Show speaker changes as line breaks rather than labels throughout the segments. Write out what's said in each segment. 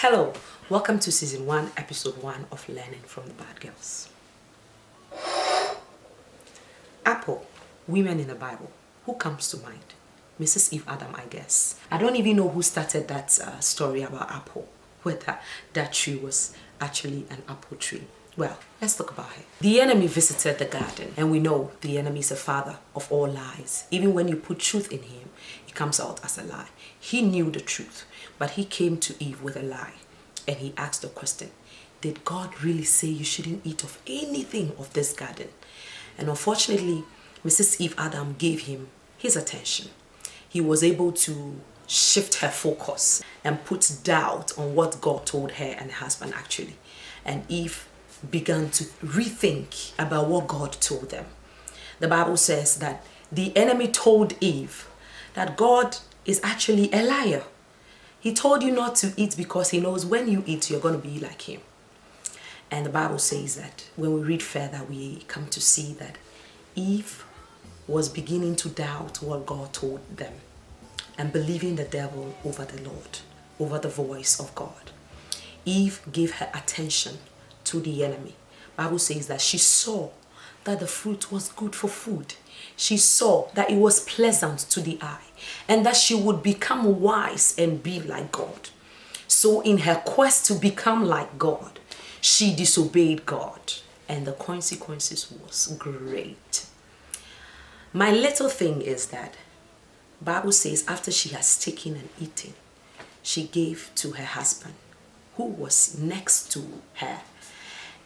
Hello, welcome to season 1, episode 1 of Learning from the Bad Girls. Apple, women in the Bible. Who comes to mind? Mrs. Eve Adam, I guess. I don't even know who started that story about apple, whether that tree was actually an apple tree. Well, let's talk about her. The enemy visited the garden, and we know the enemy is the father of all lies. Even when you put truth in him, it comes out as a lie. He knew the truth, but he came to Eve with a lie, and he asked the question, did God really say you shouldn't eat of anything of this garden? And unfortunately, Mrs. Eve Adam gave him his attention. He was able to shift her focus and put doubt on what God told her and her husband actually. And Eve began to rethink about what God told them. The Bible says that the enemy told Eve that God is actually a liar. He told you not to eat because he knows when you eat, you're going to be like him. And the Bible says that when we read further, we come to see that Eve was beginning to doubt what God told them and believing the devil over the Lord, over the voice of God. Eve gave her attention to the enemy. Bible says that she saw that the fruit was good for food. She saw that it was pleasant to the eye and that she would become wise and be like God. So in her quest to become like God, she disobeyed God, and the consequences was great. My little thing is that Bible says after she has taken and eaten, she gave to her husband who was next to her.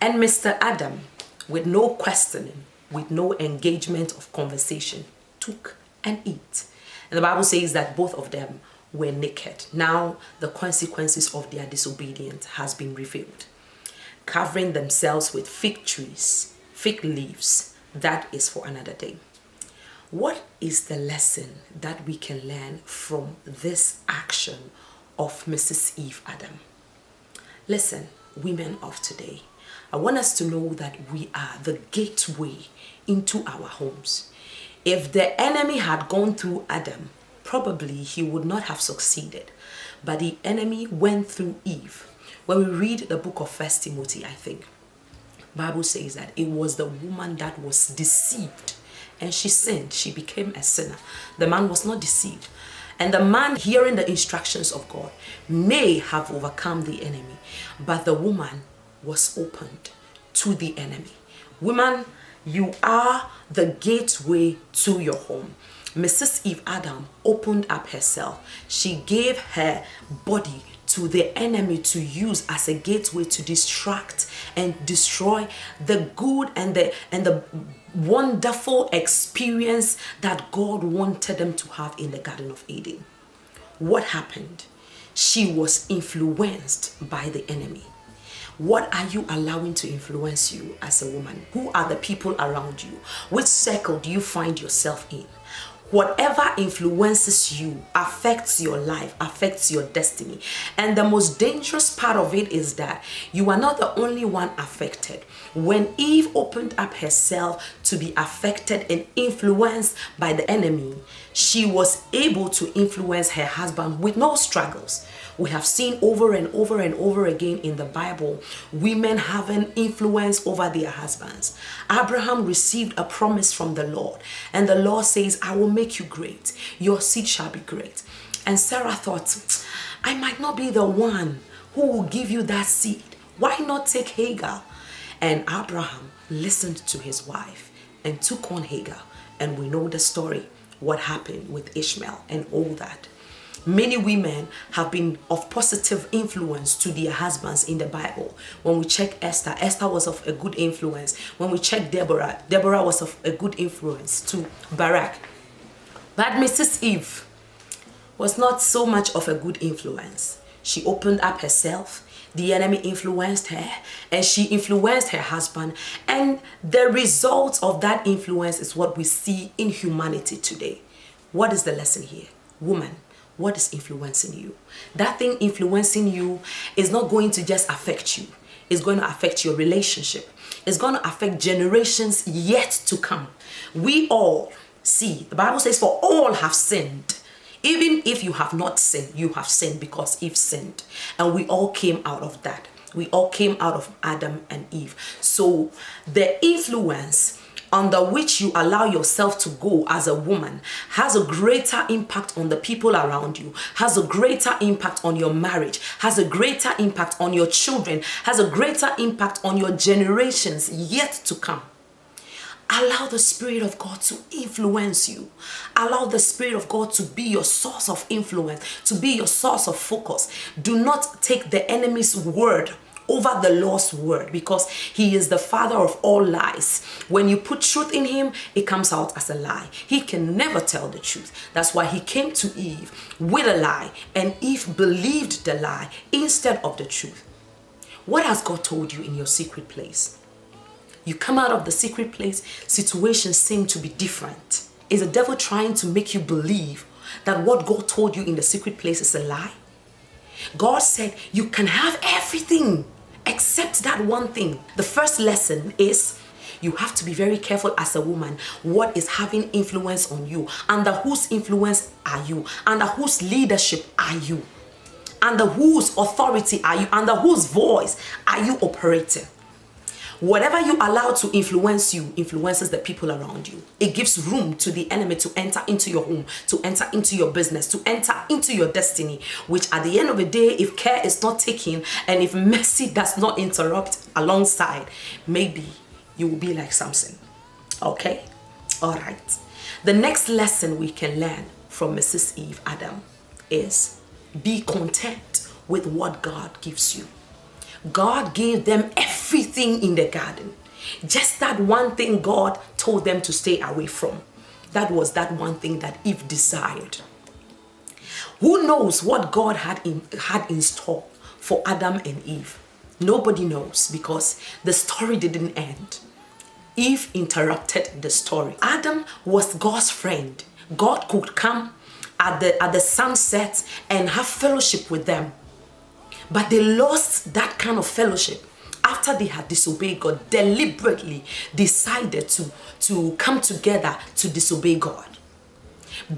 And Mr. Adam, with no questioning, with no engagement of conversation, took and ate. And the Bible says that both of them were naked. Now the consequences of their disobedience has been revealed. Covering themselves with fig trees, fig leaves, that is for another day. What is the lesson that we can learn from this action of Mrs. Eve Adam? Listen, women of today, I want us to know that we are the gateway into our homes. If the enemy had gone through Adam, probably he would not have succeeded. But the enemy went through Eve. When we read the book of 1 Timothy, I think, Bible says that it was the woman that was deceived and she sinned. She became a sinner. The man was not deceived. And the man, hearing the instructions of God, may have overcome the enemy, but the woman was opened to the enemy. Woman, you are the gateway to your home. Mrs. Eve Adam opened up herself. She gave her body to the enemy to use as a gateway to distract and destroy the good and the wonderful experience that God wanted them to have in the Garden of Eden. What happened? She was influenced by the enemy. What are you allowing to influence you as a woman? Who are the people around you? Which circle do you find yourself in? Whatever influences you affects your life, affects your destiny. And the most dangerous part of it is that you are not the only one affected. When Eve opened up herself to be affected and influenced by the enemy, she was able to influence her husband with no struggles. We have seen over and over and over again in the Bible, women having influence over their husbands. Abraham received a promise from the Lord, and the Lord says, I will make you great. Your seed shall be great. And Sarah thought, I might not be the one who will give you that seed. Why not take Hagar? And Abraham listened to his wife and took on Hagar. And we know the story, what happened with Ishmael and all that. Many women have been of positive influence to their husbands in the Bible. When we check Esther, Esther was of a good influence. When we check Deborah, Deborah was of a good influence to Barak. But Mrs. Eve was not so much of a good influence. She opened up herself. The enemy influenced her and she influenced her husband. And the result of that influence is what we see in humanity today. What is the lesson here? Woman, what is influencing you? That thing influencing you is not going to just affect you. It's going to affect your relationship. It's going to affect generations yet to come. We all see, the Bible says, for all have sinned Even if you have not sinned, you have sinned because Eve sinned. And we all came out of that. We all came out of Adam and Eve. So the influence under which you allow yourself to go as a woman has a greater impact on the people around you, has a greater impact on your marriage, has a greater impact on your children, has a greater impact on your generations yet to come. Allow the Spirit of God to influence you. Allow the Spirit of God to be your source of influence, to be your source of focus. Do not take the enemy's word over the Lord's word, because he is the father of all lies. When you put truth in him, it comes out as a lie. He can never tell the truth. That's why he came to Eve with a lie, and Eve believed the lie instead of the truth. What has God told you in your secret place? You come out of the secret place, situations seem to be different. Is the devil trying to make you believe that what God told you in the secret place is a lie? God said you can have everything except that one thing. The first lesson is you have to be very careful as a woman what is having influence on you, under whose influence are you, under whose leadership are you, under whose authority are you, under whose voice are you operating. Whatever you allow to influence you influences the people around you. It gives room to the enemy to enter into your home, to enter into your business, to enter into your destiny, which at the end of the day, if care is not taken and if mercy does not interrupt alongside, maybe you will be like Samson. Okay? All right. The next lesson we can learn from Mrs. Eve Adam is be content with what God gives you. God gave them everything in the garden. Just that one thing God told them to stay away from. That was that one thing that Eve desired. Who knows what God had in store for Adam and Eve? Nobody knows, because the story didn't end. Eve interrupted the story. Adam was God's friend. God could come at the sunset and have fellowship with them. But they lost that kind of fellowship after they had disobeyed God, deliberately decided to come together to disobey God.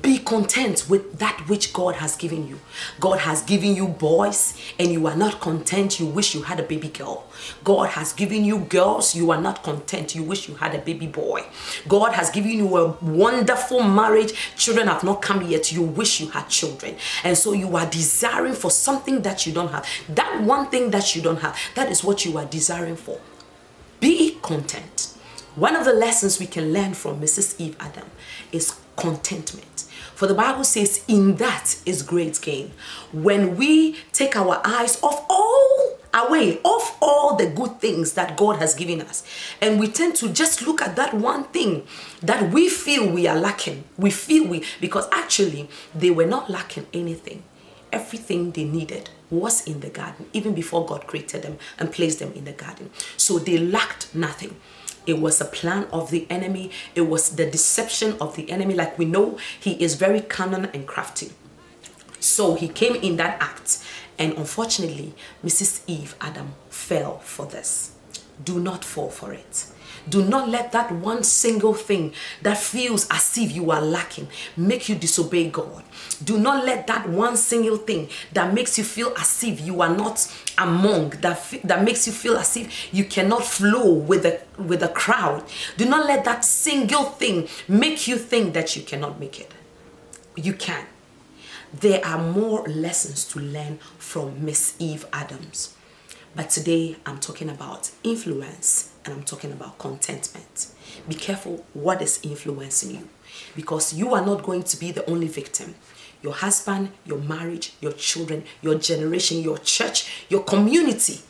Be content with that which God has given you. God has given you boys and you are not content. You wish you had a baby girl. God has given you girls. You are not content. You wish you had a baby boy. God has given you a wonderful marriage. Children have not come yet. You wish you had children. And so you are desiring for something that you don't have. That one thing that you don't have, that is what you are desiring for. Be content. One of the lessons we can learn from Mrs. Eve Adam is contentment. For the Bible says, in that is great gain. When we take our eyes off all the good things that God has given us, and we tend to just look at that one thing that we feel we are lacking. Because actually they were not lacking anything. Everything they needed was in the garden, even before God created them and placed them in the garden. So they lacked nothing. It was a plan of the enemy. It was the deception of the enemy. Like we know, he is very cunning and crafty. So he came in that act. And unfortunately, Mrs. Eve Adam fell for this. Do not fall for it. Do not let that one single thing that feels as if you are lacking make you disobey God. Do not let that one single thing that makes you feel as if you are not among, that makes you feel as if you cannot flow with the crowd. Do not let that single thing make you think that you cannot make it. You can. There are more lessons to learn from Miss Eve Adams. But today I'm talking about influence and I'm talking about contentment. Be careful what is influencing you, because you are not going to be the only victim. Your husband, your marriage, your children, your generation, your church, your community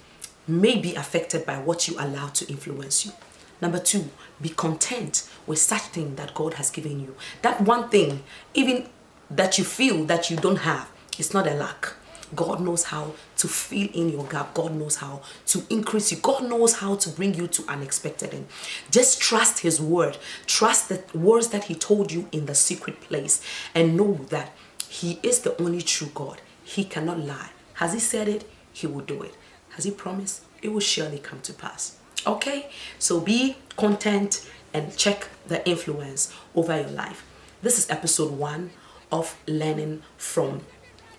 may be affected by what you allow to influence you. Number two, be content with such thing that God has given you. That one thing, even that you feel that you don't have, it's not a lack. God knows how to fill in your gap. God knows how to increase you. God knows how to bring you to unexpected end. Just trust his word. Trust the words that he told you in the secret place, and know that he is the only true God. He cannot lie. Has he said it? He will do it. Has he promised? It will surely come to pass. Okay? So be content and check the influence over your life. This is episode 1 of learning from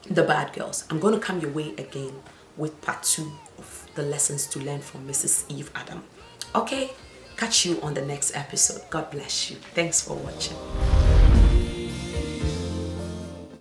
the bad girls. I'm going to come your way again with part 2 of the lessons to learn from Mrs. Eve Adam. Okay, catch you on the next episode. God bless you. Thanks for watching.